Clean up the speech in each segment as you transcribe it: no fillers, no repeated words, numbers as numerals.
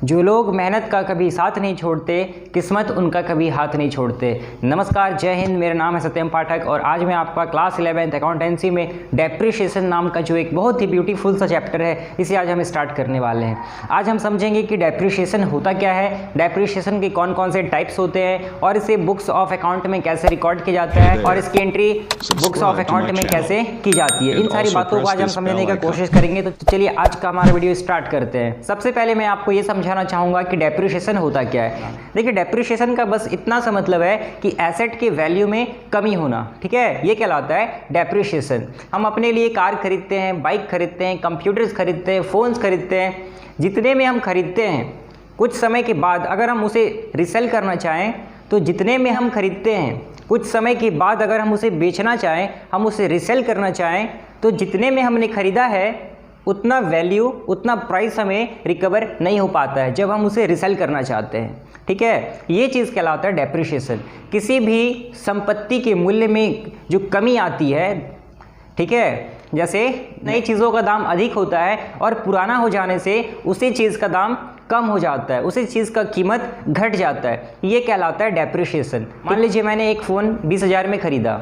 जो लोग मेहनत का कभी साथ नहीं छोड़ते, किस्मत उनका कभी हाथ नहीं छोड़ते। नमस्कार, जय हिंद। मेरा नाम है सत्यम पाठक और आज मैं आपका क्लास 11th अकाउंटेंसी में डेप्रिशिएशन नाम का जो एक बहुत ही ब्यूटीफुल सा चैप्टर है, इसे आज हम स्टार्ट करने वाले हैं। आज हम समझेंगे कि डेप्रिशिएशन होता क्या है, डेप्रिशिएशन के कौन कौन से टाइप्स होते हैं और इसे बुक्स ऑफ अकाउंट में कैसे रिकॉर्ड किया जाता है और इसकी एंट्री बुक्स ऑफ अकाउंट में कैसे की जाती है। इन सारी बातों को आज हम समझने की कोशिश करेंगे। तो चलिए आज का हमारा वीडियो स्टार्ट करते हैं। सबसे पहले मैं आपको ये समझाना चाहूँगा कि डेप्रिशिएशन होता क्या है। देखिए, डेप्रिशिएशन का बस इतना सा मतलब है कि एसेट के वैल्यू में कमी होना, ठीक है, ये कहलाता है डेप्रिशिएशन। हम अपने लिए कार खरीदते हैं, बाइक खरीदते हैं, कंप्यूटर्स खरीदते हैं, फ़ोन्स खरीदते हैं। जितने में हम खरीदते हैं, कुछ समय के बाद अगर हम उसे रिसेल करना चाहें तो जितने में हम खरीदते हैं, कुछ समय के बाद अगर हम उसे बेचना चाहें, हम उसे रिसेल करना चाहें, तो जितने में हमने ख़रीदा है उतना वैल्यू, उतना प्राइस हमें रिकवर नहीं हो पाता है जब हम उसे रिसेल करना चाहते हैं, ठीक है। ये चीज़ कहलाता है डेप्रिशिएशन। किसी भी संपत्ति के मूल्य में जो कमी आती है, ठीक है, जैसे नई चीज़ों का दाम अधिक होता है और पुराना हो जाने से उसी चीज़ का दाम कम हो जाता है, उसी चीज़ का कीमत घट जाता है, ये कहलाता है डेप्रिशिएशन। मान लीजिए मैंने एक फ़ोन 20,000 में ख़रीदा।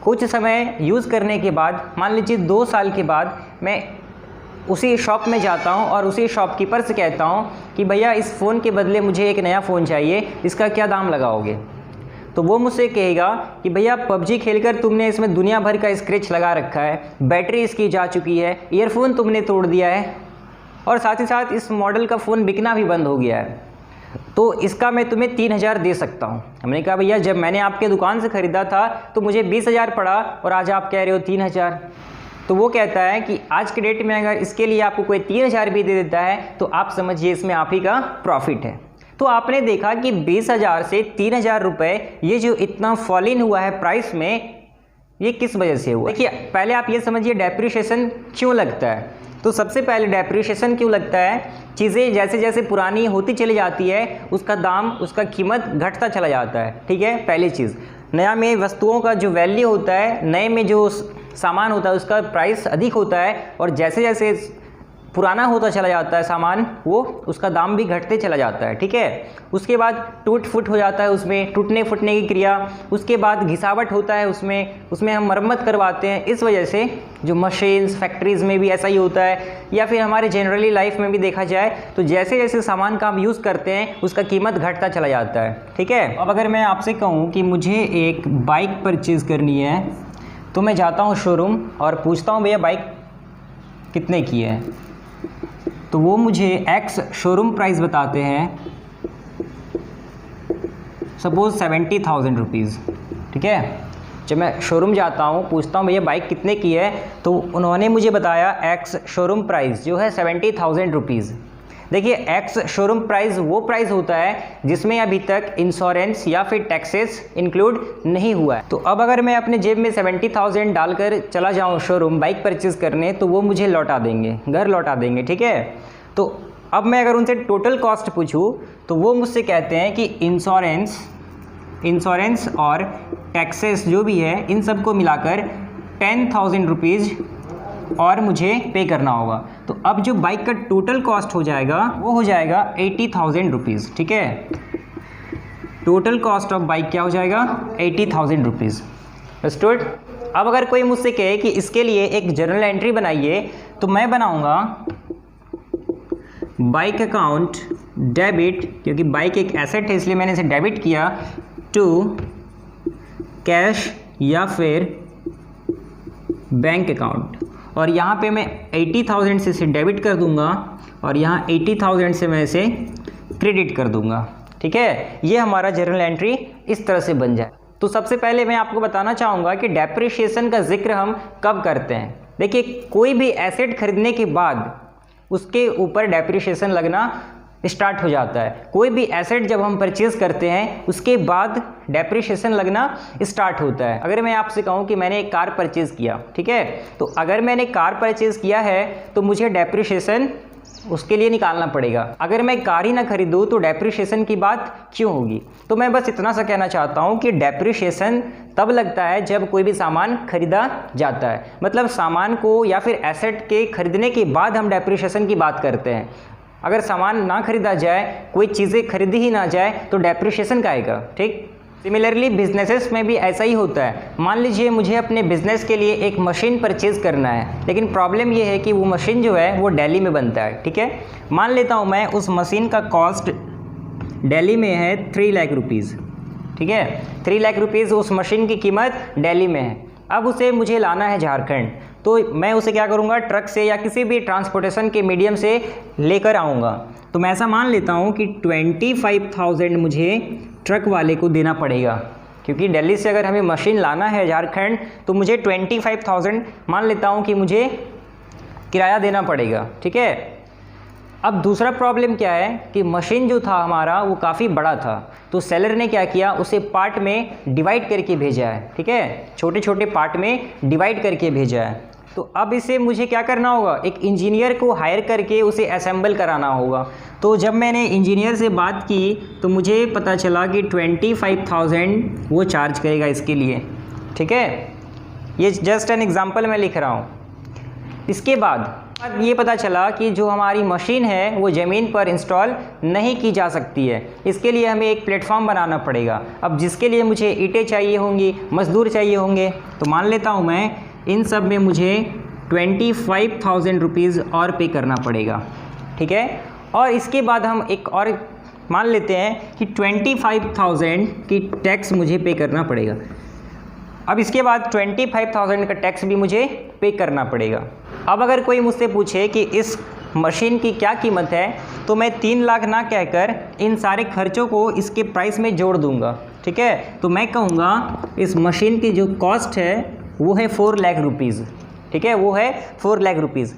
कुछ समय यूज़ करने के बाद, मान लीजिए 2 साल के बाद, मैं उसी शॉप में जाता हूं और उसी शॉपकीपर से कहता हूं कि भैया इस फ़ोन के बदले मुझे एक नया फ़ोन चाहिए, इसका क्या दाम लगाओगे। तो वो मुझसे कहेगा कि भैया पबजी खेलकर तुमने इसमें दुनिया भर का स्क्रैच लगा रखा है, बैटरी इसकी जा चुकी है, ईयरफोन तुमने तोड़ दिया है और साथ ही साथ इस मॉडल का फ़ोन बिकना भी बंद हो गया है, तो इसका मैं तुम्हें 3,000 दे सकता हूँ। हमने कहा भैया जब मैंने आपके दुकान से ख़रीदा था तो मुझे 20,000 पड़ा और आज आप कह रहे हो 3,000। तो वो कहता है कि आज के डेट में अगर इसके लिए आपको कोई 3,000 भी दे देता है तो आप समझिए इसमें आप ही का प्रॉफिट है। तो आपने देखा कि 20,000 से 3,000 रुपये ये जो इतना फॉल इन हुआ है प्राइस में, ये किस वजह से हुआ। देखिए, पहले आप ये समझिए डेप्रिशिएशन क्यों लगता है। तो सबसे पहले डेप्रिशिएशन क्यों लगता है, चीज़ें जैसे जैसे पुरानी होती चली जाती है उसका दाम, उसका कीमत घटता चला जाता है, ठीक है। पहली चीज़, नया में वस्तुओं का जो वैल्यू होता है, नए में जो सामान होता है उसका प्राइस अधिक होता है और जैसे जैसे पुराना होता चला जाता है सामान, वो उसका दाम भी घटते चला जाता है, ठीक है। उसके बाद टूट फुट हो जाता है, उसमें टूटने फुटने की क्रिया, उसके बाद घिसावट होता है, उसमें हम मरम्मत करवाते हैं। इस वजह से जो मशीन्स, फैक्ट्रीज़ में भी ऐसा ही होता है, या फिर हमारे जनरली लाइफ में भी देखा जाए तो जैसे जैसे सामान का हम यूज़ करते हैं उसका कीमत घटता चला जाता है, ठीक है। अब अगर मैं आपसे कहूँ कि मुझे एक बाइक परचेज़ करनी है तो मैं जाता हूँ शोरूम और पूछता हूँ भैया बाइक कितने की है, तो वो मुझे एक्स शोरूम प्राइस बताते हैं, सपोज़ 70,000 रुपीज़, ठीक है। जब मैं शोरूम जाता हूँ, पूछता हूँ भैया बाइक कितने की है, तो उन्होंने मुझे बताया एक्स शोरूम प्राइस जो है 70,000 रुपीज़। देखिए, एक्स शोरूम प्राइस वो प्राइस होता है जिसमें अभी तक इंश्योरेंस या फिर टैक्सेस इंक्लूड नहीं हुआ है। तो अब अगर मैं अपने जेब में 70,000 डालकर चला जाऊं शोरूम बाइक परचेज़ करने, तो वो मुझे लौटा देंगे, घर लौटा देंगे, ठीक है। तो अब मैं अगर उनसे टोटल कॉस्ट पूछूं तो वो मुझसे कहते हैं कि इंश्योरेंस और टैक्सेस जो भी है इन सब को मिलाकर 10,000 रुपीज़ और मुझे पे करना होगा। तो अब जो बाइक का टोटल कॉस्ट हो जाएगा वो हो जाएगा 80,000 रुपीज़, ठीक है। टोटल कॉस्ट ऑफ बाइक क्या हो जाएगा, 80,000 रुपीज़। अंडरस्टूड। अब अगर कोई मुझसे कहे कि इसके लिए एक जर्नल एंट्री बनाइए, तो मैं बनाऊंगा बाइक अकाउंट डेबिट, क्योंकि बाइक एक एसेट है इसलिए मैंने इसे डेबिट किया, टू कैश या फिर बैंक अकाउंट। और यहाँ पे मैं 80,000 से इसे डेबिट कर दूंगा और यहाँ 80,000 से मैं इसे क्रेडिट कर दूंगा, ठीक है। ये हमारा जर्नल एंट्री इस तरह से बन जाए। तो सबसे पहले मैं आपको बताना चाहूँगा कि डेप्रिशिएशन का जिक्र हम कब करते हैं। देखिए, कोई भी एसेट खरीदने के बाद उसके ऊपर डेप्रिशिएशन लगना स्टार्ट हो जाता है। कोई भी एसेट जब हम परचेज़ करते हैं उसके बाद डेप्रिशिएशन लगना स्टार्ट होता है। अगर मैं आपसे कहूँ कि मैंने एक कार परचेज़ किया, ठीक है, तो अगर मैंने कार परचेज़ किया है तो मुझे डेप्रिशिएशन उसके लिए निकालना पड़ेगा। अगर मैं कार ही ना खरीदूँ तो डेप्रिशिएशन की बात क्यों होगी। तो मैं बस इतना सा कहना चाहता हूँ कि डेप्रिशिएशन तब लगता है जब कोई भी सामान खरीदा जाता है, मतलब सामान को या फिर एसेट के खरीदने के बाद हम डेप्रिशिएशन की बात करते हैं। अगर सामान ना खरीदा जाए, कोई चीज़ें खरीदी ही ना जाए तो डेप्रिशिएशन का आएगा। ठीक, सिमिलरली बिजनेसेस में भी ऐसा ही होता है। मान लीजिए मुझे अपने बिजनेस के लिए एक मशीन परचेज़ करना है, लेकिन प्रॉब्लम ये है कि वो मशीन जो है वो दिल्ली में बनता है। ठीक है, मान लेता हूँ मैं उस मशीन का कॉस्ट दिल्ली में है 3 लाख रुपीज़। ठीक है, 3 लाख रुपीज़ उस मशीन की कीमत दिल्ली में है। अब उसे मुझे लाना है झारखंड, तो मैं उसे क्या करूँगा, ट्रक से या किसी भी ट्रांसपोर्टेशन के मीडियम से लेकर आऊँगा। तो मैं ऐसा मान लेता हूँ कि 25,000 मुझे ट्रक वाले को देना पड़ेगा, क्योंकि दिल्ली से अगर हमें मशीन लाना है झारखंड तो मुझे 25,000 मान लेता हूँ कि मुझे किराया देना पड़ेगा। ठीक है, अब दूसरा प्रॉब्लम क्या है कि मशीन जो था हमारा वो काफ़ी बड़ा था, तो सेलर ने क्या किया, उसे पार्ट में डिवाइड करके भेजा है। ठीक है, छोटे छोटे पार्ट में डिवाइड करके भेजा है। तो अब इसे मुझे क्या करना होगा, एक इंजीनियर को हायर करके उसे असेंबल कराना होगा। तो जब मैंने इंजीनियर से बात की तो मुझे पता चला कि 25,000 वो चार्ज करेगा इसके लिए। ठीक है, ये जस्ट एन एग्जांपल मैं लिख रहा हूँ। इसके बाद ये पता चला कि जो हमारी मशीन है वो ज़मीन पर इंस्टॉल नहीं की जा सकती है। इसके लिए हमें एक प्लेटफॉर्म बनाना पड़ेगा। अब जिसके लिए मुझे ईंटें चाहिए होंगी, मज़दूर चाहिए होंगे, तो मान लेता हूँ मैं इन सब में मुझे 25,000 रुपीज़ और पे करना पड़ेगा। ठीक है, और इसके बाद हम एक और मान लेते हैं कि 25,000 की टैक्स मुझे पे करना पड़ेगा। अब इसके बाद 25,000 का टैक्स भी मुझे पे करना पड़ेगा। अब अगर कोई मुझसे पूछे कि इस मशीन की क्या कीमत है, तो मैं 3 लाख ना कहकर इन सारे खर्चों को इसके प्राइस में जोड़ दूंगा। ठीक है, तो मैं कहूँगा इस मशीन की जो कॉस्ट है वो है 4 लाख रुपीज़। ठीक है, वो है 4 लाख रुपीज़।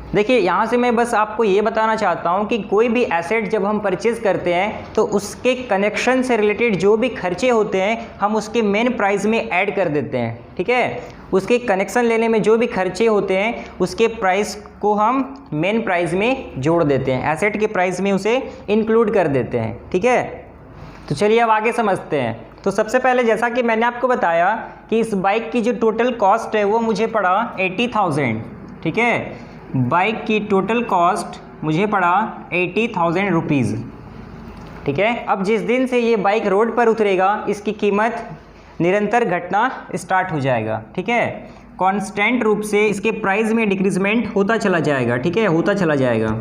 देखिए, यहाँ से मैं बस आपको ये बताना चाहता हूँ कि कोई भी एसेट जब हम परचेज़ करते हैं तो उसके कनेक्शन से रिलेटेड जो भी खर्चे होते हैं हम उसके मेन प्राइस में ऐड कर देते हैं। ठीक है, उसके कनेक्शन लेने में जो भी खर्चे होते हैं उसके प्राइस को हम मेन प्राइस में जोड़ देते हैं, एसेट के प्राइस में उसे इंक्लूड कर देते हैं। ठीक है, तो चलिए अब आगे समझते हैं। तो सबसे पहले जैसा कि मैंने आपको बताया कि इस बाइक की जो टोटल कॉस्ट है वो मुझे पड़ा 80,000। ठीक है, बाइक की टोटल कॉस्ट मुझे पड़ा 80,000 रुपीज़। ठीक है, अब जिस दिन से ये बाइक रोड पर उतरेगा इसकी कीमत निरंतर घटना स्टार्ट हो जाएगा। ठीक है, कांस्टेंट रूप से इसके प्राइस में डिक्रीजमेंट होता चला जाएगा। ठीक है, होता चला जाएगा।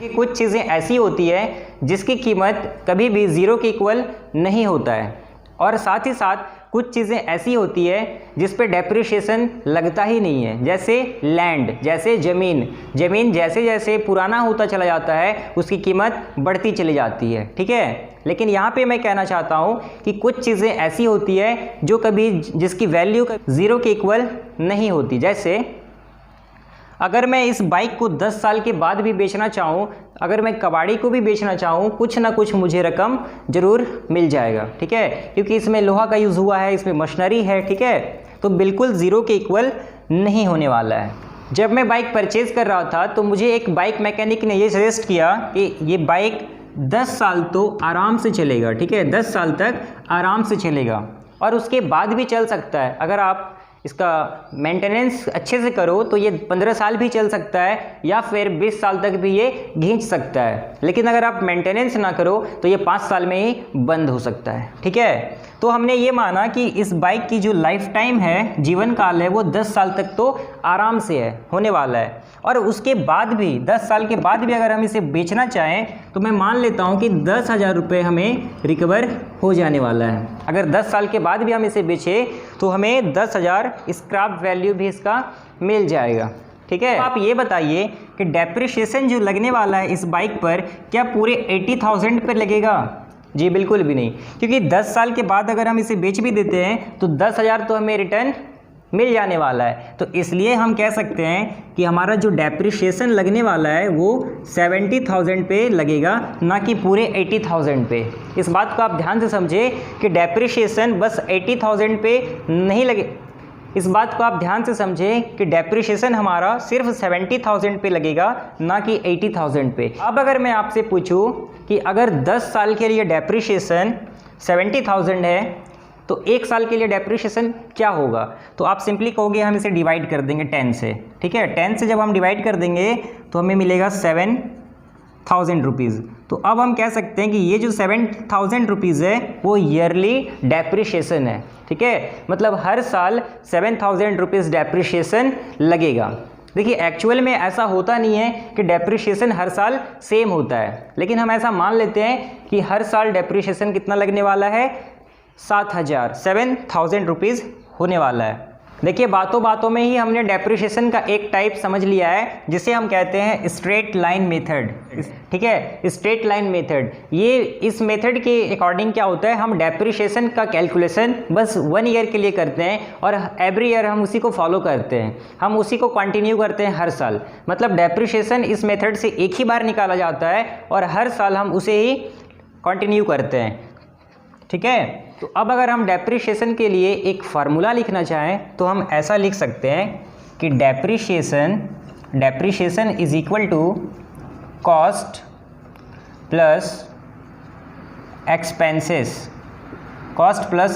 ये कुछ चीज़ें ऐसी होती है जिसकी कीमत कभी भी ज़ीरो के इक्वल नहीं होता है, और साथ ही साथ कुछ चीज़ें ऐसी होती है जिस पे डेप्रिशिएशन लगता ही नहीं है, जैसे लैंड, जैसे ज़मीन जैसे जैसे पुराना होता चला जाता है उसकी कीमत बढ़ती चली जाती है। ठीक है, लेकिन यहाँ पे मैं कहना चाहता हूँ कि कुछ चीज़ें ऐसी होती है जो कभी जिसकी वैल्यू ज़ीरो के इक्वल नहीं होती। जैसे अगर मैं इस बाइक को 10 साल के बाद भी बेचना चाहूँ, अगर मैं कबाड़ी को भी बेचना चाहूँ, कुछ ना कुछ मुझे रकम ज़रूर मिल जाएगा। ठीक है, क्योंकि इसमें लोहा का यूज़ हुआ है, इसमें मशीनरी है। ठीक है, तो बिल्कुल ज़ीरो के इक्वल नहीं होने वाला है। जब मैं बाइक परचेज़ कर रहा था तो मुझे एक बाइक मैकेनिक ने ये सजेस्ट किया कि ये बाइक 10 साल तो आराम से चलेगा। ठीक है, 10 साल तक आराम से चलेगा, और उसके बाद भी चल सकता है। अगर आप इसका मेंटेनेंस अच्छे से करो तो ये 15 साल भी चल सकता है, या फिर 20 साल तक भी ये खींच सकता है। लेकिन अगर आप मेंटेनेंस ना करो तो ये 5 साल में ही बंद हो सकता है। ठीक है, तो हमने ये माना कि इस बाइक की जो लाइफ टाइम है, जीवन काल है, वो 10 साल तक तो आराम से है, होने वाला है। और उसके बाद भी 10 साल के बाद भी अगर हम इसे बेचना चाहें तो मैं मान लेता हूं कि 10,000 रुपये हमें रिकवर हो जाने वाला है। अगर 10 साल के बाद भी हम इसे बेचें तो हमें 10,000 स्क्रैप वैल्यू भी इसका मिल जाएगा। ठीक है, आप ये बताइए कि डेप्रिशिएशन जो लगने वाला है इस बाइक पर, क्या पूरे 80,000 पर लगेगा? जी बिल्कुल भी नहीं, क्योंकि 10 साल के बाद अगर हम इसे बेच भी देते हैं तो 10,000 तो हमें रिटर्न मिल जाने वाला है। तो इसलिए हम कह सकते हैं कि हमारा जो डेप्रिशिएशन लगने वाला है वो 70,000 पे लगेगा, ना कि पूरे 80,000 पे। इस बात को आप ध्यान से समझे कि डेप्रिशिएशन बस 80,000 पे नहीं लगे, इस बात को आप ध्यान से समझें कि डेप्रिशिएशन हमारा सिर्फ 70,000 पे लगेगा, ना कि 80,000 पे। अब अगर मैं आपसे पूछूं कि अगर 10 साल के लिए डेप्रिशिएशन 70,000 है तो 1 साल के लिए डेप्रिशिएशन क्या होगा, तो आप सिंपली कहोगे हम इसे डिवाइड कर देंगे 10 से। ठीक है, 10 से जब हम डिवाइड कर देंगे तो हमें मिलेगा 7,000 रुपीज़। तो अब हम कह सकते हैं कि ये जो 7,000 रुपीज़ है वो ईयरली डेप्रिशिएशन है, ठीक है। मतलब हर साल 7,000 रुपीज़ डेप्रिशिएशन लगेगा। देखिए एक्चुअल में ऐसा होता नहीं है कि डेप्रिशिएशन हर साल सेम होता है, लेकिन हम ऐसा मान लेते हैं कि हर साल डेप्रिशिएशन कितना लगने वाला है, 7,000 रुपीज़ होने वाला है। देखिए बातों बातों में ही हमने डेप्रिशिएशन का एक टाइप समझ लिया है जिसे हम कहते हैं स्ट्रेट लाइन मेथड, ठीक है। स्ट्रेट लाइन मेथड, ये इस मेथड के अकॉर्डिंग क्या होता है, हम डेप्रिशिएशन का कैलकुलेशन बस 1 ईयर के लिए करते हैं और एवरी ईयर हम उसी को फॉलो करते हैं, हम उसी को कंटिन्यू करते हैं हर साल। मतलब डेप्रिशिएशन इस मेथड से एक ही बार निकाला जाता है और हर साल हम उसे ही कंटिन्यू करते हैं, ठीक है। तो अब अगर हम डेप्रिशिएशन के लिए एक फार्मूला लिखना चाहें तो हम ऐसा लिख सकते हैं कि depreciation is equal to cost plus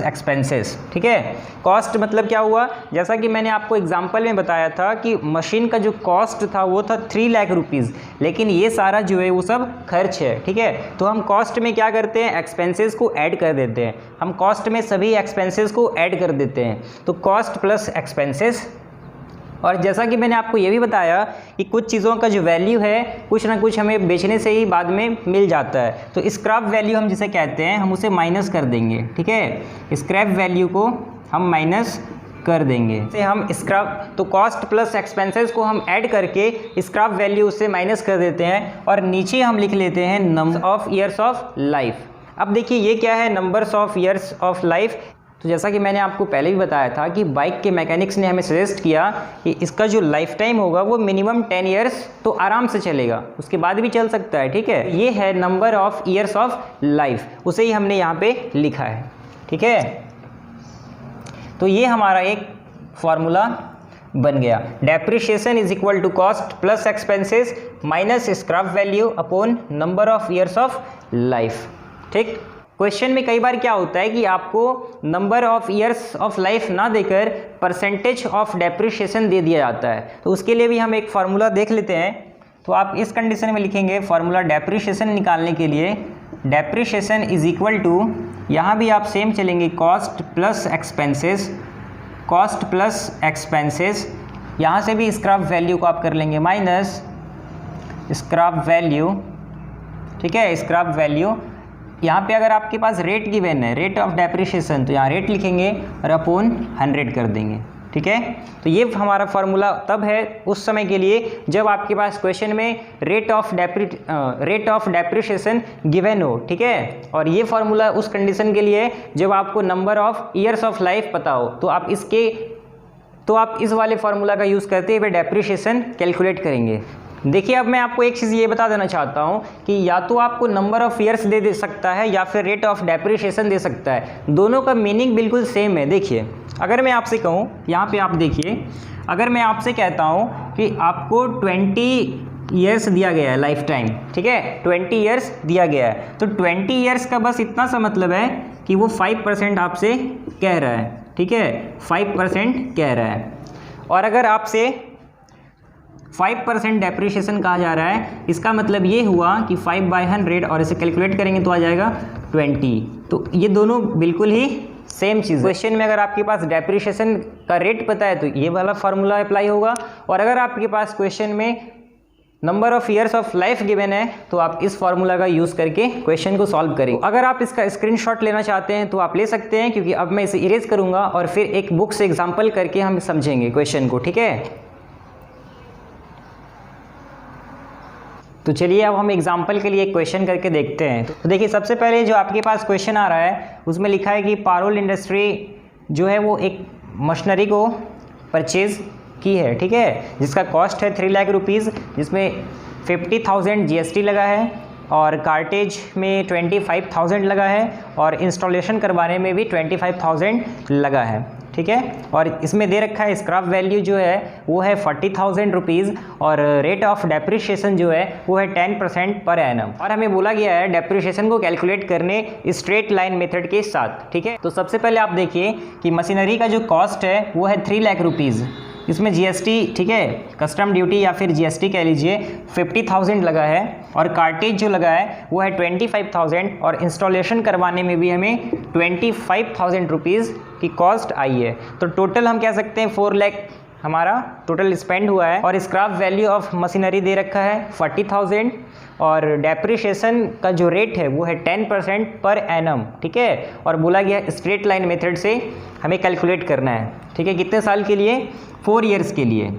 expenses, ठीक है। कॉस्ट मतलब क्या हुआ, जैसा कि मैंने आपको एग्जांपल में बताया था कि मशीन का जो कॉस्ट था वो था 3 लाख रुपीज़, लेकिन ये सारा जो है वो सब खर्च है, ठीक है। तो हम कॉस्ट में क्या करते हैं, एक्सपेंसेस को ऐड कर देते हैं, हम कॉस्ट में सभी एक्सपेंसेस को ऐड कर देते हैं। तो कॉस्ट प्लस एक्सपेंसेस। और जैसा कि मैंने आपको ये भी बताया कि कुछ चीज़ों का जो वैल्यू है कुछ ना कुछ हमें बेचने से ही बाद में मिल जाता है, तो स्क्रैप वैल्यू हम जिसे कहते हैं हम उसे माइनस कर देंगे, ठीक है। स्क्रैप वैल्यू को हम माइनस कर देंगे, से हम स्क्रैप, तो कॉस्ट प्लस एक्सपेंसेस को हम ऐड करके स्क्रैप वैल्यू से माइनस कर देते हैं और नीचे हम लिख लेते हैं number of years of life. अब देखिए ये क्या है, numbers of years of life. तो जैसा कि मैंने आपको पहले भी बताया था कि बाइक के मैकेनिक्स ने हमें सजेस्ट किया कि इसका जो लाइफ टाइम होगा वो मिनिमम 10 ईयर्स तो आराम से चलेगा, उसके बाद भी चल सकता है, ठीक है। ये है number of years of life, उसे ही हमने यहाँ पे लिखा है, ठीक है। तो ये हमारा एक फॉर्मूला बन गया, depreciation is equal to cost plus expenses minus scrap value upon number of years of life, ठीक। क्वेश्चन में कई बार क्या होता है कि आपको number of years of life ना देकर परसेंटेज ऑफ डेप्रिशिएशन दे दिया जाता है, तो उसके लिए भी हम एक फार्मूला देख लेते हैं। तो आप इस कंडीशन में लिखेंगे फार्मूला डेप्रिशिएशन निकालने के लिए, डेप्रिशिएशन इज इक्वल टू, यहाँ भी आप सेम चलेंगे, कॉस्ट प्लस एक्सपेंसेस, यहाँ से भी स्क्रैप वैल्यू को आप कर लेंगे माइनस स्क्रैप वैल्यू, ठीक है। स्क्रैप वैल्यू यहाँ पे अगर आपके पास रेट गिवन है, रेट ऑफ डेप्रिशिएशन, तो यहाँ रेट लिखेंगे और अपॉन 100 कर देंगे, ठीक है। तो ये हमारा फार्मूला तब है उस समय के लिए जब आपके पास क्वेश्चन में रेट ऑफ डेप्रिशिएशन गिवन हो, ठीक है। और ये फार्मूला उस कंडीशन के लिए जब आपको number of years of life पता हो, तो आप इस वाले फार्मूला का यूज़ करते हुए डेप्रिशिएशन कैलकुलेट करेंगे। देखिए अब मैं आपको एक चीज़ ये बता देना चाहता हूँ कि या तो आपको नंबर ऑफ़ ईयर्स दे सकता है या फिर रेट ऑफ डेप्रिशिएशन दे सकता है, दोनों का मीनिंग बिल्कुल सेम है। देखिए अगर मैं आपसे कहूँ, यहाँ पे आप देखिए, अगर मैं आपसे कहता हूँ कि आपको 20 ईयर्स दिया गया है लाइफ टाइम, ठीक है, 20 ईयर्स दिया गया है, तो 20 ईयर्स का बस इतना सा मतलब है कि वो 5% आपसे कह रहा है, ठीक है, 5% कह रहा है। और अगर आपसे 5% डेप्रिशिएशन कहा जा रहा है, इसका मतलब ये हुआ कि 5/100 और इसे कैलकुलेट करेंगे तो आ जाएगा 20। तो ये दोनों बिल्कुल ही सेम चीज़ है। क्वेश्चन में अगर आपके पास डेप्रिशिएशन का रेट पता है तो ये वाला फार्मूला अप्लाई होगा, और अगर आपके पास क्वेश्चन में number of years of life given है तो आप इस फार्मूला का यूज़ करके क्वेश्चन को सॉल्व करें। अगर आप इसका स्क्रीनशॉट लेना चाहते हैं तो आप ले सकते हैं, क्योंकि अब मैं इसे इरेज करूँगा और फिर एक बुक से एग्जाम्पल करके हम समझेंगे क्वेश्चन को, ठीक है। तो चलिए अब हम एग्जाम्पल के लिए एक क्वेश्चन करके देखते हैं। तो देखिए सबसे पहले जो आपके पास क्वेश्चन आ रहा है उसमें लिखा है कि पारोल इंडस्ट्री जो है वो एक मशीनरी को परचेज़ की है, ठीक है, जिसका कॉस्ट है 3 लाख रुपीज़, जिसमें 50,000 GST लगा है और कार्टेज में 25,000 लगा है और इंस्टॉलेशन करवाने में भी 25,000 लगा है, ठीक है। और इसमें दे रखा है स्क्रैप वैल्यू जो है वो है 40,000 रुपीज़ और रेट ऑफ डेप्रिशिएशन जो है वो है 10% पर एनम, और हमें बोला गया है डेप्रिशिएशन को कैलकुलेट करने स्ट्रेट लाइन मेथड के साथ, ठीक है। तो सबसे पहले आप देखिए कि मशीनरी का जो कॉस्ट है वो है 3 लाख रुपीज़, इसमें जीएसटी, ठीक है, कस्टम ड्यूटी या फिर जीएसटी कह लीजिए, 50,000 लगा है और कार्टेज जो लगा है वो है 25,000 और इंस्टॉलेशन करवाने में भी हमें 25,000 रुपीज़ की कॉस्ट आई है। तो टोटल हम कह सकते हैं 4 लाख हमारा टोटल स्पेंड हुआ है। और स्क्रैप वैल्यू ऑफ मशीनरी दे रखा है 40,000 और डेप्रिशिएशन का जो रेट है वो है 10% पर एनम, ठीक है। और बोला गया स्ट्रेट लाइन मेथड से हमें कैलकुलेट करना है, ठीक है। कितने साल के लिए? 4 ईयर्स के लिए,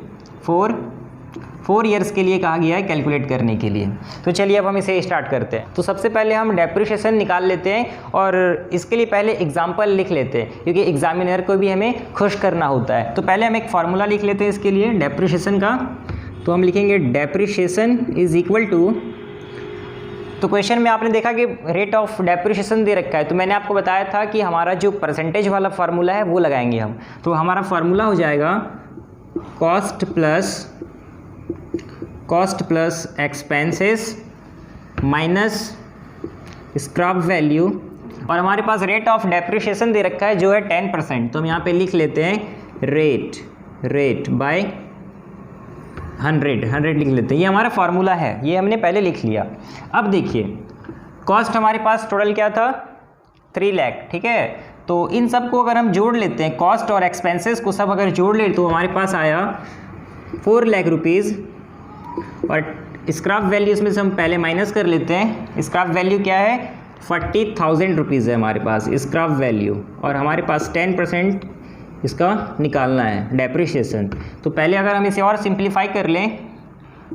4 ईयर्स के लिए कहा गया है कैलकुलेट करने के लिए। तो चलिए अब हम इसे स्टार्ट करते हैं। तो सबसे पहले हम डेप्रिशिएशन निकाल लेते हैं और इसके लिए पहले एग्जाम्पल लिख लेते हैं क्योंकि एग्जामिनर को भी हमें खुश करना होता है। तो पहले हम एक फार्मूला लिख लेते हैं इसके लिए डेप्रिशिएशन का। तो हम लिखेंगे डेप्रिशिएशन इज इक्वल टू, तो क्वेश्चन में आपने देखा कि रेट ऑफ डेप्रिशिएशन दे रखा है, तो मैंने आपको बताया था कि हमारा जो परसेंटेज वाला फार्मूला है वो लगाएंगे हम। तो हमारा फार्मूला हो जाएगा cost plus expenses minus scrap value और हमारे पास रेट ऑफ डेप्रिशिएशन दे रखा है जो है 10%। तो हम यहाँ पे लिख लेते हैं रेट बाय 100 लिख लेते हैं। ये हमारा फार्मूला है, ये हमने पहले लिख लिया। अब देखिए कॉस्ट हमारे पास टोटल क्या था? 3 लाख, ठीक है। तो इन सब को अगर हम जोड़ लेते हैं, कॉस्ट और एक्सपेंसेस को सब अगर जोड़ ले तो हमारे पास आया 4 लाख रुपीज़ और स्क्रैप वैल्यू इसमें से हम पहले माइनस कर लेते हैं। स्क्रैप वैल्यू क्या है? 40,000 रुपीज़ है हमारे पास स्क्रैप वैल्यू और हमारे पास 10% इसका निकालना है डेप्रिशिएशन। तो पहले अगर हम इसे और सिंप्लीफाई कर लें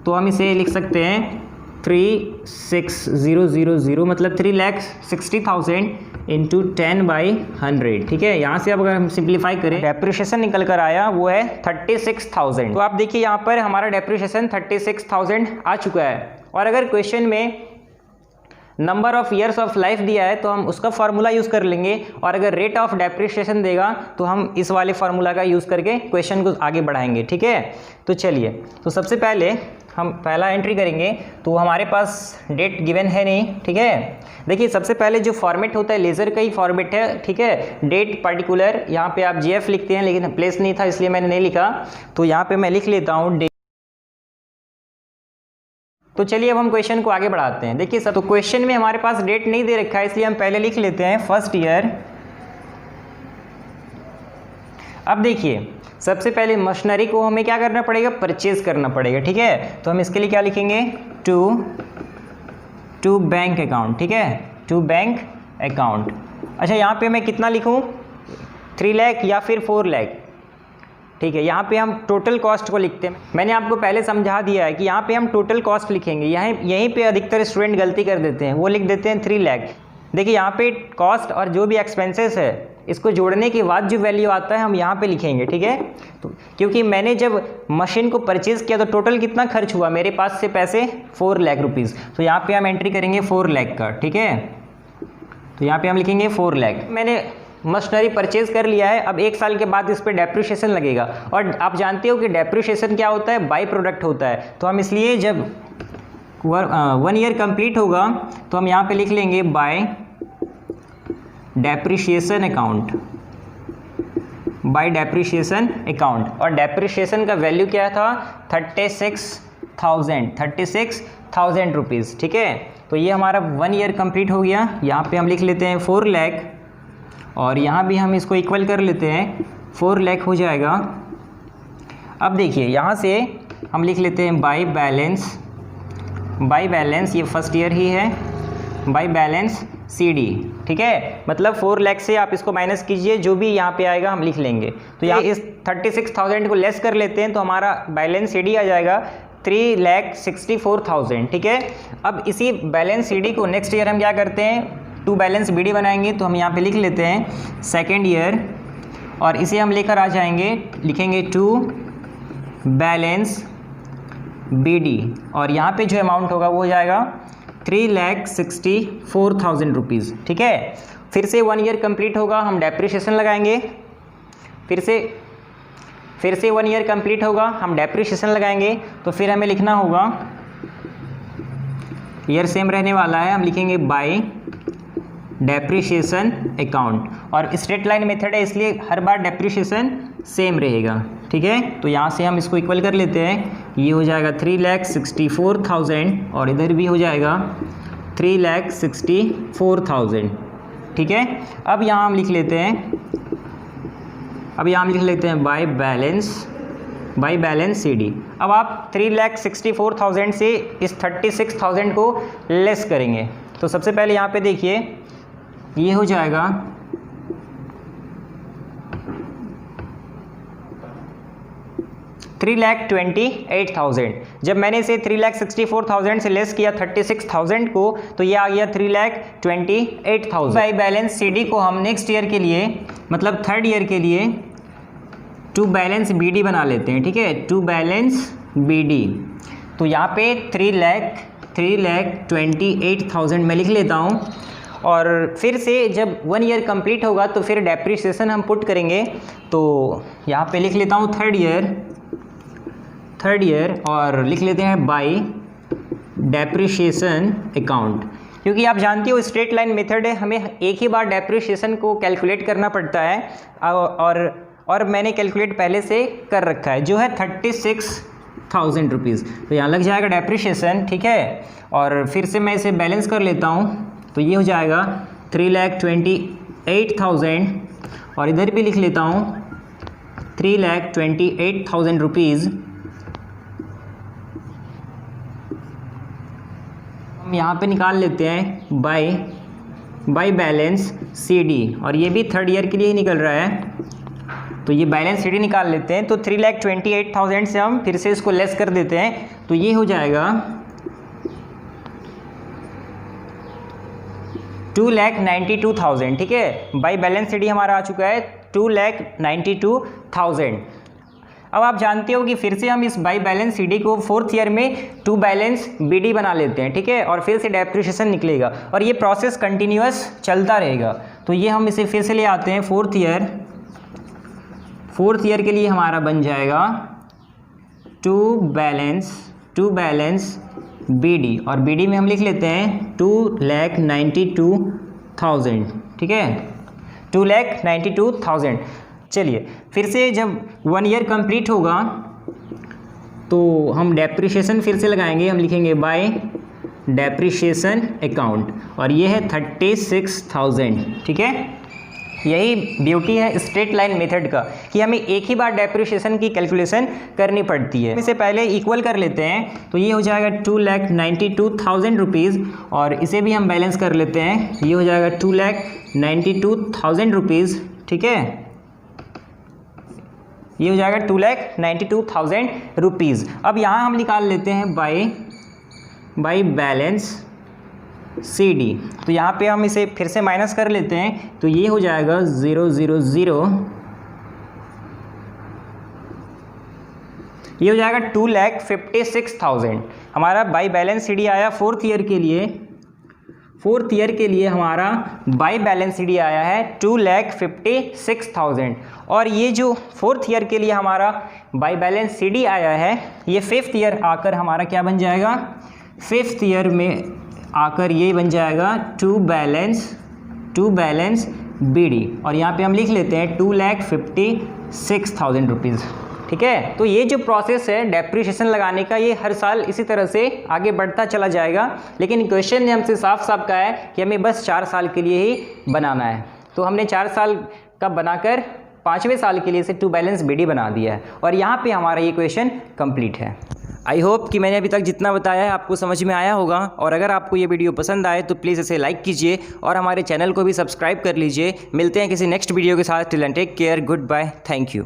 तो हम इसे लिख सकते हैं 36,000 मतलब 3,60,000 इंटू 10/100, ठीक है। यहाँ से अब अगर हम सिंप्लीफाई करें डेप्रिशिएशन निकल कर आया वो है 36,000। तो आप देखिए यहाँ पर हमारा डेप्रिशिएशन 36,000 आ चुका है। और अगर क्वेश्चन में number of years of life दिया है तो हम उसका फार्मूला यूज़ कर लेंगे और अगर रेट ऑफ डेप्रिशिएशन देगा तो हम इस वाले फार्मूला का यूज़ करके क्वेश्चन को आगे बढ़ाएंगे, ठीक है। तो चलिए, तो सबसे पहले हम पहला एंट्री करेंगे। तो हमारे पास डेट गिवन है नहीं, ठीक है। देखिए सबसे पहले जो फॉर्मेट होता है लेज़र का ही फॉर्मेट है, ठीक है। डेट पर्टिकुलर, यहाँ पे आप GF लिखते हैं लेकिन प्लेस नहीं था इसलिए मैंने नहीं लिखा, तो यहाँ पे मैं लिख लेता हूँ डेट। तो चलिए अब हम क्वेश्चन को आगे बढ़ाते हैं। देखिए सब, तो क्वेश्चन में हमारे पास डेट नहीं दे रखा है इसलिए हम पहले लिख लेते हैं फर्स्ट ईयर। अब देखिए सबसे पहले मशीनरी को हमें क्या करना पड़ेगा? परचेज करना पड़ेगा, ठीक है। तो हम इसके लिए क्या लिखेंगे? टू बैंक अकाउंट, ठीक है, टू बैंक अकाउंट। अच्छा यहाँ पे मैं कितना लिखूँ? 3 लाख या फिर 4 लाख, ठीक है। यहाँ पे हम टोटल कॉस्ट को लिखते हैं। मैंने आपको पहले समझा दिया है कि यहाँ पे हम टोटल कॉस्ट लिखेंगे। यहीं पे अधिकतर स्टूडेंट गलती कर देते हैं, वो लिख देते हैं 3 लाख। देखिए यहाँ पे कॉस्ट और जो भी एक्सपेंसेस है इसको जोड़ने के बाद जो वैल्यू आता है हम यहाँ पे लिखेंगे, ठीक है। तो क्योंकि मैंने जब मशीन को परचेज़ किया तो टोटल कितना खर्च हुआ मेरे पास से पैसे? 4 लाख रुपीज़। तो यहाँ पे हम एंट्री करेंगे 4 लाख का, ठीक है। तो यहाँ पे हम लिखेंगे 4 लाख। मैंने मशीनरी परचेज कर लिया है, अब 1 साल के बाद इस पर डेप्रिशिएशन लगेगा और आप जानते हो कि डेप्रिशिएशन क्या होता है? बाई प्रोडक्ट होता है। तो हम इसलिए जब 1 ईयर कंप्लीट होगा तो हम यहाँ पे लिख लेंगे by depreciation account, by depreciation account. और डेप्रिशिएशन का वैल्यू क्या था? 36,000 रुपीज़, ठीक है। तो ये हमारा 1 ईयर कंप्लीट हो गया। यहाँ पे हम लिख लेते हैं 4 लाख और यहाँ भी हम इसको इक्वल कर लेते हैं, 4 लाख हो जाएगा। अब देखिए यहाँ से हम लिख लेते हैं बाय बैलेंस, ये फर्स्ट ईयर ही है, बाय बैलेंस CD, ठीक है। मतलब 4 लाख से आप इसको माइनस कीजिए, जो भी यहाँ पे आएगा हम लिख लेंगे। तो यहाँ इस 36,000 को लेस कर लेते हैं तो हमारा बैलेंस CD आ जाएगा 3,64,000, ठीक है। अब इसी बैलेंस CD को नेक्स्ट ईयर हम क्या करते हैं? 2 बैलेंस BD बनाएंगे। तो हम यहाँ पे लिख लेते हैं सेकेंड ईयर और इसे हम लेकर आ जाएंगे, लिखेंगे 2 बैलेंस BD और यहाँ पे जो अमाउंट होगा वो हो जाएगा 3,64,000 रुपीज़, ठीक है। फिर से 1 ईयर कंप्लीट होगा, हम डेप्रिशिएशन लगाएंगे। फिर से 1 ईयर कंप्लीट होगा, हम डेप्रिशिएशन लगाएंगे। तो फिर हमें लिखना होगा, ईयर सेम रहने वाला है, हम लिखेंगे बाय डेप्रिशिएशन अकाउंट और स्ट्रेट लाइन मेथड है इसलिए हर बार डेप्रिशिएशन सेम रहेगा, ठीक है। तो यहाँ से हम इसको इक्वल कर लेते हैं, ये हो जाएगा 3,64,000 और इधर भी हो जाएगा 3,64,000, ठीक है। अब यहाँ हम लिख लेते हैं बाय बैलेंस CD। अब आप 3,64,000 से इस 36,000 को लेस करेंगे। तो सबसे पहले यहाँ पे देखिए, ये हो जाएगा 3,28,000। जब मैंने इसे 3,64,000 से लेस किया 36,000 को, तो ये आ गया 3,28,000। बाय बैलेंस CD को हम नेक्स्ट ईयर के लिए, मतलब थर्ड ईयर के लिए टू बैलेंस BD बना लेते हैं, ठीक है। टू बैलेंस BD, तो यहाँ पे 3,28,000 मैं लिख लेता हूँ। और फिर से जब 1 ईयर कंप्लीट होगा तो फिर डेप्रिसिएशन हम पुट करेंगे। तो यहाँ पे लिख लेता हूँ थर्ड ईयर और लिख लेते हैं बाय डेप्रिसिएशन अकाउंट, क्योंकि आप जानते हो स्ट्रेट लाइन मेथड है, हमें एक ही बार डेप्रिसिएशन को कैलकुलेट करना पड़ता है। और मैंने कैलकुलेट पहले से कर रखा है, जो है 36,000 रुपीज़। तो यहाँ लग जाएगा डेप्रिसिएशन, ठीक है। और फिर से मैं इसे बैलेंस कर लेता हूँ, तो ये हो जाएगा 3,28,000 और इधर भी लिख लेता हूँ 3,28,000 रुपीज़। हम यहाँ पे निकाल लेते हैं बाय बैलेंस CD, और ये भी थर्ड ईयर के लिए ही निकल रहा है। तो ये बैलेंस CD निकाल लेते हैं। तो 3,28,000 से हम फिर से इसको लेस कर देते हैं, तो ये हो जाएगा 2,92,000, ठीक है। बाय बैलेंस CD हमारा आ चुका है 2,92,000। अब आप जानते हो कि फिर से हम इस बाय बैलेंस CD को फोर्थ ईयर में टू बैलेंस BD बना लेते हैं, ठीक है। और फिर से डेप्रिसिएशन निकलेगा और ये प्रोसेस कंटिन्यूअस चलता रहेगा। तो ये हम इसे फिर से ले आते हैं फोर्थ ईयर के लिए हमारा बन जाएगा टू बैलेंस BD, और BD में हम लिख लेते हैं 2,92,000, ठीक है। 2,92,000। चलिए फिर से जब 1 ईयर कंप्लीट होगा तो हम डेप्रिसिएशन फिर से लगाएंगे, हम लिखेंगे बाय डेप्रिसिएशन अकाउंट और ये है 36,000, ठीक है। यही ब्यूटी है स्ट्रेट लाइन मेथड का कि हमें एक ही बार डेप्रिसिएशन की कैलकुलेशन करनी पड़ती है। इससे पहले इक्वल कर लेते हैं, तो ये हो जाएगा 2,92,000 रुपीज़ और इसे भी हम बैलेंस कर लेते हैं, ये हो जाएगा 2,92,000 रुपीज़, ठीक है। ये हो जाएगा 2,92,000 रुपीज़। अब यहाँ हम निकाल लेते हैं बाय बैलेंस CD। तो यहाँ पे हम इसे फिर से माइनस कर लेते हैं, तो ये हो जाएगा 0,0,0, ये हो जाएगा 2,56,000। हमारा बाय बैलेंस CD आया फोर्थ ईयर के लिए हमारा बाय बैलेंस CD आया है 2,56,000। और ये जो फोर्थ ईयर के लिए हमारा बाय बैलेंस CD आया है, ये फिफ्थ ईयर आकर हमारा क्या बन जाएगा, फिफ्थ ईयर में आकर ये बन जाएगा टू बैलेंस BD, और यहाँ पे हम लिख लेते हैं 2,56,000 रुपीज़, ठीक है। तो ये जो प्रोसेस है डेप्रिसिएशन लगाने का, ये हर साल इसी तरह से आगे बढ़ता चला जाएगा। लेकिन क्वेश्चन ने हमसे साफ साफ कहा है कि हमें बस 4 साल के लिए ही बनाना है। तो हमने 4 साल का बनाकर 5वें साल के लिए इसे टू बैलेंस BD बना दिया है और यहाँ पे हमारा ये क्वेश्चन कंप्लीट है। आई होप कि मैंने अभी तक जितना बताया है आपको समझ में आया होगा, और अगर आपको ये वीडियो पसंद आए तो प्लीज़ इसे लाइक कीजिए और हमारे चैनल को भी सब्सक्राइब कर लीजिए। मिलते हैं किसी नेक्स्ट वीडियो के साथ। Till then take care, good bye, thank you.